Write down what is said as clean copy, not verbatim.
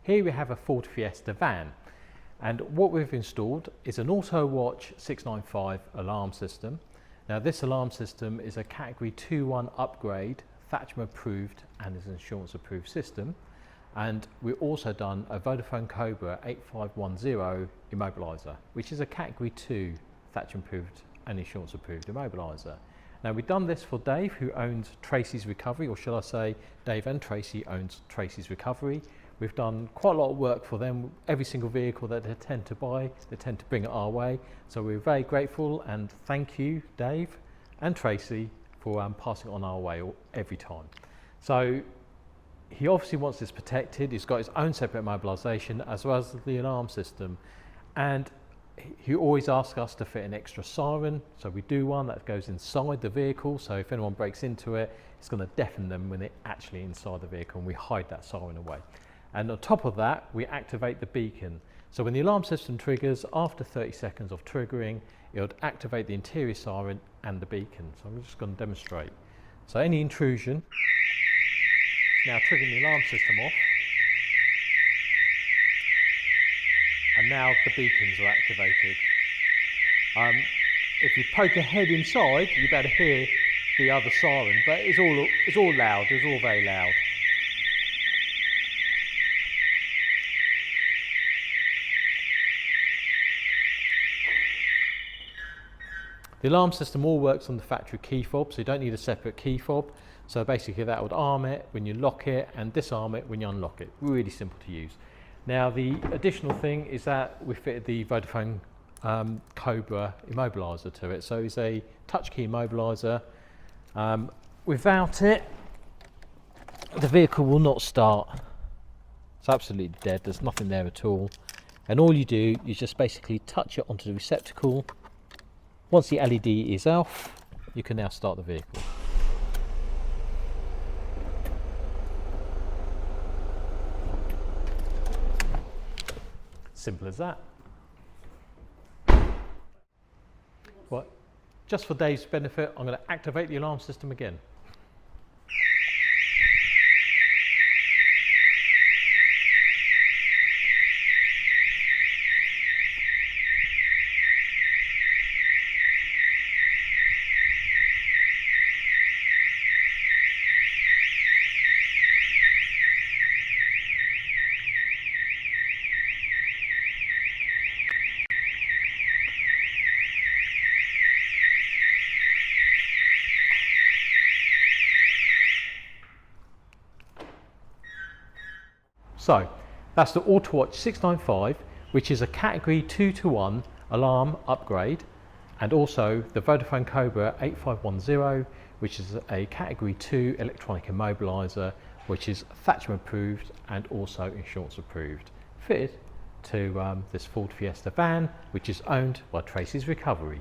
Here we have a Ford Fiesta van, and what we've installed is an Autowatch 695 alarm system. Now this alarm system is a category 2-1 upgrade, Thatcham Approved, and is an insurance approved system. And we've also done a Vodafone Cobra 8510 Immobiliser, which is a category 2 Thatcham Approved and insurance approved Immobiliser. Now we've done this for Dave, who owns Tracy's Recovery, or should I say Dave and Tracy owns Tracy's Recovery. We've done quite a lot of work for them. Every single vehicle that they tend to buy, they tend to bring it our way. So we're very grateful, and thank you, Dave and Tracy, for passing it on our way every time. So he obviously wants this protected. He's got his own separate mobilisation as well as the alarm system. And he always asks us to fit an extra siren. So we do one that goes inside the vehicle. So if anyone breaks into it, it's going to deafen them when they're actually inside the vehicle, and we hide that siren away. And on top of that, we activate the beacon. So when the alarm system triggers, after 30 seconds of triggering, it would activate the interior siren and the beacon. So I'm just going to demonstrate. So any intrusion, it's now triggering the alarm system off. And now the beacons are activated. If you poke your head inside, you better hear the other siren, but it's all loud, it's all very loud. The alarm system all works on the factory key fob, so you don't need a separate key fob. So basically that would arm it when you lock it and disarm it when you unlock it. Really simple to use. Now the additional thing is that we fitted the Vodafone Cobra Immobiliser to it. So it's a touch key immobiliser. Without it, the vehicle will not start. It's absolutely dead, there's nothing there at all. And all you do is just basically touch it onto the receptacle. Once the LED is off, you can now start the vehicle. Simple as that. Well, just for Dave's benefit, I'm going to activate the alarm system again. So that's the Autowatch 695, which is a category 2-1 alarm upgrade, and also the Vodafone Cobra 8510, which is a category 2 electronic immobiliser, which is Thatcham approved and also insurance approved, fitted to this Ford Fiesta van, which is owned by Tracy's Recovery.